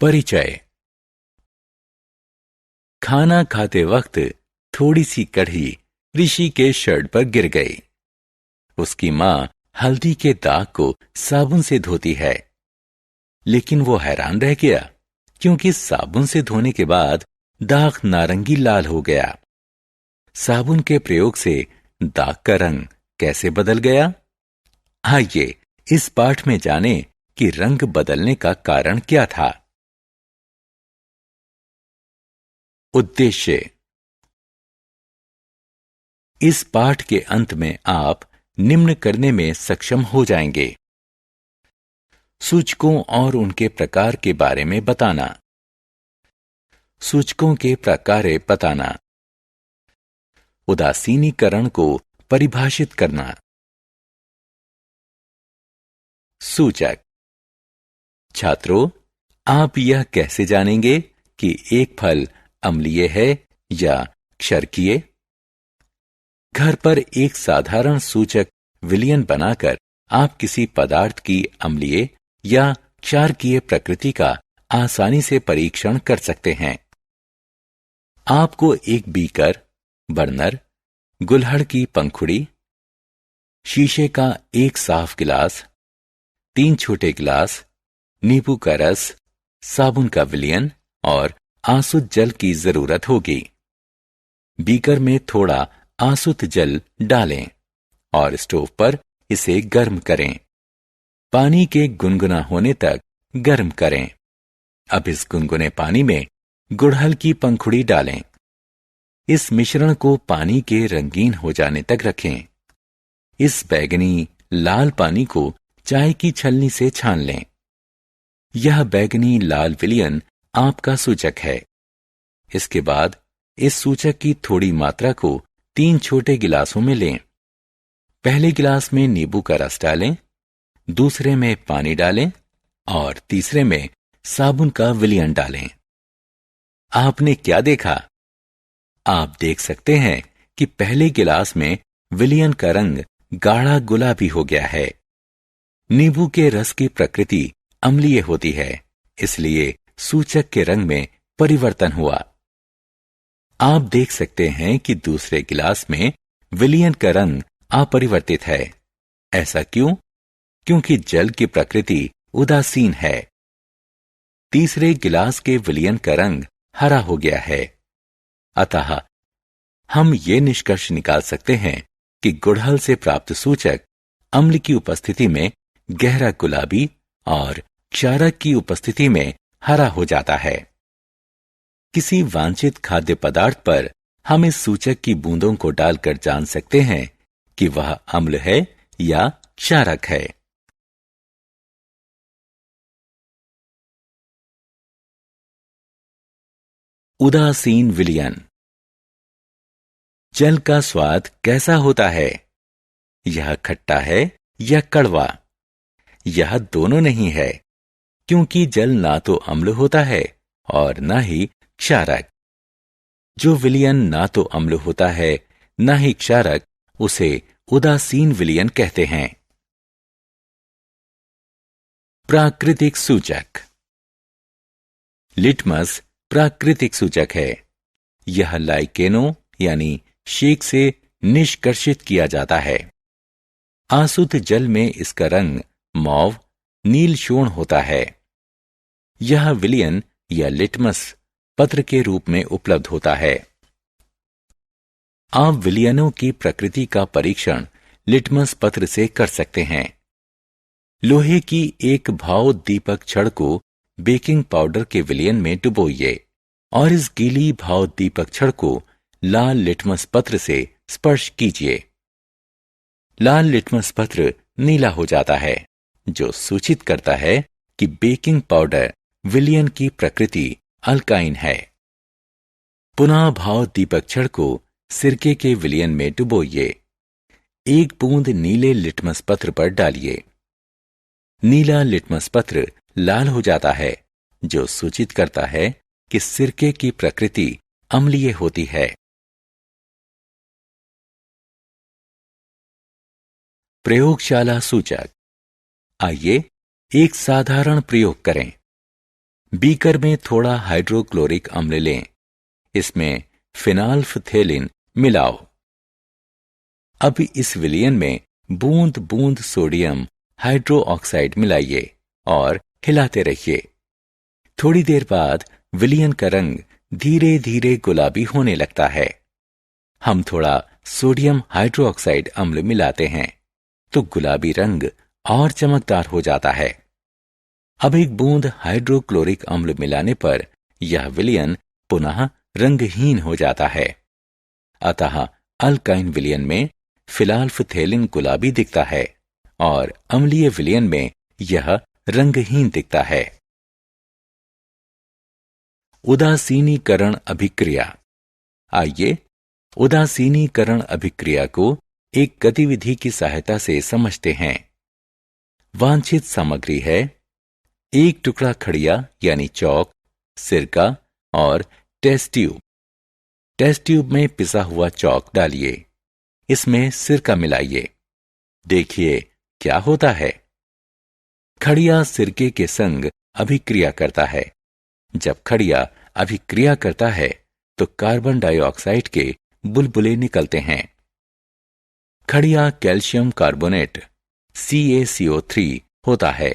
परिचय। खाना खाते वक्त थोड़ी सी कढ़ी ऋषि के शर्ट पर गिर गई। उसकी मां हल्दी के दाग को साबुन से धोती है, लेकिन वो हैरान रह गया क्योंकि साबुन से धोने के बाद दाग नारंगी लाल हो गया। साबुन के प्रयोग से दाग का रंग कैसे बदल गया? आइए इस पाठ में जानें कि रंग बदलने का कारण क्या था। उद्देश्य। इस पाठ के अंत में आप निम्न करने में सक्षम हो जाएंगे: सूचकों और उनके प्रकार के बारे में बताना, सूचकों के प्रकार बताना, उदासीनीकरण को परिभाषित करना। सूचक। छात्रों, आप यह कैसे जानेंगे कि एक फल अम्लीय है या क्षारकीय? घर पर एक साधारण सूचक विलयन बनाकर आप किसी पदार्थ की अम्लीय या क्षारकीय प्रकृति का आसानी से परीक्षण कर सकते हैं। आपको एक बीकर, बर्नर, गुलहड़ की पंखुड़ी, शीशे का एक साफ गिलास, 3 छोटे गिलास, नींबू का रस, साबुन का विलयन और आसुत जल की जरूरत होगी। बीकर में थोड़ा आसुत जल डालें और स्टोव पर इसे गर्म करें। पानी के गुनगुना होने तक गर्म करें। अब इस गुनगुने पानी में गुड़हल की पंखुड़ी डालें। इस मिश्रण को पानी के रंगीन हो जाने तक रखें। इस बैंगनी लाल पानी को चाय की छलनी से छान लें। यह बैंगनी लाल विलयन आपका सूचक है। इसके बाद इस सूचक की थोड़ी मात्रा को 3 छोटे गिलासों में लें। पहले गिलास में नींबू का रस डालें, दूसरे में पानी डालें और तीसरे में साबुन का विलयन डालें। आपने क्या देखा? आप देख सकते हैं कि पहले गिलास में विलयन का रंग गाढ़ा गुलाबी हो गया है। नींबू के रस की प्रकृति अम्लीय होती है, इसलिए सूचक के रंग में परिवर्तन हुआ। आप देख सकते हैं कि दूसरे गिलास में विलयन का रंग अपरिवर्तित है। ऐसा क्यों? क्योंकि जल की प्रकृति उदासीन है। तीसरे गिलास के विलयन का रंग हरा हो गया है। अतः हम ये निष्कर्ष निकाल सकते हैं कि गुड़हल से प्राप्त सूचक अम्ल की उपस्थिति में गहरा गुलाबी और क्षारक की उपस्थिति में हरा हो जाता है। किसी वांछित खाद्य पदार्थ पर हम इस सूचक की बूंदों को डालकर जान सकते हैं कि वह अम्ल है या क्षारक है। उदासीन विलयन। जल का स्वाद कैसा होता है? यह खट्टा है या कड़वा? यह दोनों नहीं है, क्योंकि जल ना तो अम्ल होता है और ना ही क्षारक। जो विलयन ना तो अम्ल होता है ना ही क्षारक, उसे उदासीन विलयन कहते हैं। प्राकृतिक सूचक। लिटमस प्राकृतिक सूचक है। यह लाइकेनो यानी शेक से निष्कर्षित किया जाता है। आसुत जल में इसका रंग मौव नील शोण होता है। यह विलयन या लिटमस पत्र के रूप में उपलब्ध होता है। आप विलयनों की प्रकृति का परीक्षण लिटमस पत्र से कर सकते हैं। लोहे की एक भावोद्दीपक छड़ को बेकिंग पाउडर के विलयन में डुबोइए और इस गीली भावोद्दीपक छड़ को लाल लिटमस पत्र से स्पर्श कीजिए। लाल लिटमस पत्र नीला हो जाता है, जो सूचित करता है कि बेकिंग पाउडर विलयन की प्रकृति अल्काइन है। पुनः भावोद्दीपक छड़ को सिरके के विलयन में डुबोइए। एक बूंद नीले लिटमस पत्र पर डालिए। नीला लिटमस पत्र लाल हो जाता है, जो सूचित करता है कि सिरके की प्रकृति अम्लीय होती है। प्रयोगशाला सूचक। आइए एक साधारण प्रयोग करें। बीकर में थोड़ा हाइड्रोक्लोरिक अम्ल लें। इसमें फिनाल्फथेलिन मिलाओ। अब इस विलयन में बूंद बूंद सोडियम हाइड्रोक्साइड मिलाइए और हिलाते रहिए। थोड़ी देर बाद विलयन का रंग धीरे धीरे गुलाबी होने लगता है। हम थोड़ा सोडियम हाइड्रोक्साइड अम्ल मिलाते हैं तो गुलाबी रंग और चमकदार हो जाता है। अब एक बूंद हाइड्रोक्लोरिक अम्ल मिलाने पर यह विलयन पुनः रंगहीन हो जाता है। अतः अल्काइन विलयन में फिनाल्फथेलिन गुलाबी दिखता है और अम्लीय विलयन में यह रंगहीन दिखता है। उदासीनीकरण अभिक्रिया। आइए उदासीनीकरण अभिक्रिया को एक गतिविधि की सहायता से समझते हैं। वांछित सामग्री है 1 टुकड़ा खड़िया यानी चौक, सिरका और टेस्ट ट्यूब। टेस्ट ट्यूब में पिसा हुआ चौक डालिए, इसमें सिरका मिलाइए। देखिए क्या होता है। खड़िया सिरके के संग अभिक्रिया करता है। जब खड़िया अभिक्रिया करता है तो कार्बन डाइऑक्साइड के बुलबुले निकलते हैं। खड़िया कैल्शियम कार्बोनेट CaCO3 होता है।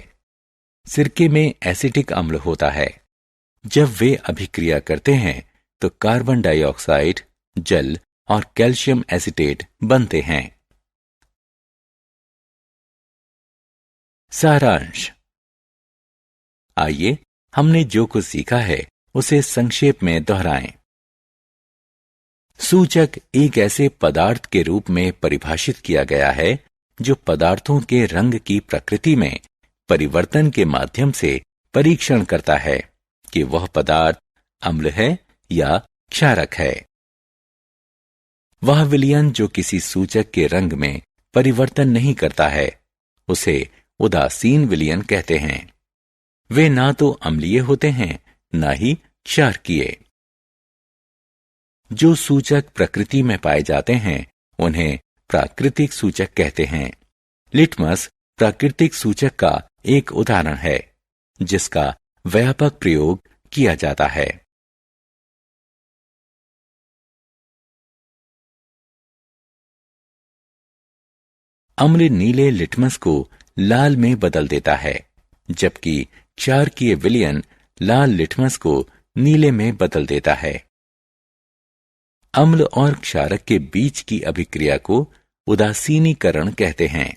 सिरके में एसिटिक अम्ल होता है। जब वे अभिक्रिया करते हैं तो कार्बन डाइऑक्साइड, जल और कैल्शियम एसिटेट बनते हैं। सारांश। आइए हमने जो कुछ सीखा है उसे संक्षेप में दोहराएं। सूचक एक ऐसे पदार्थ के रूप में परिभाषित किया गया है जो पदार्थों के रंग की प्रकृति में परिवर्तन के माध्यम से परीक्षण करता है कि वह पदार्थ अम्ल है या क्षारक है। वह विलयन जो किसी सूचक के रंग में परिवर्तन नहीं करता है उसे उदासीन विलयन कहते हैं। वे ना तो अम्लीय होते हैं ना ही क्षारकीय। जो सूचक प्रकृति में पाए जाते हैं उन्हें प्राकृतिक सूचक कहते हैं। लिटमस प्राकृतिक सूचक का एक उदाहरण है जिसका व्यापक प्रयोग किया जाता है। अम्ल नीले लिटमस को लाल में बदल देता है, जबकि क्षारकीय विलयन लाल लिटमस को नीले में बदल देता है। अम्ल और क्षारक के बीच की अभिक्रिया को उदासीनीकरण कहते हैं।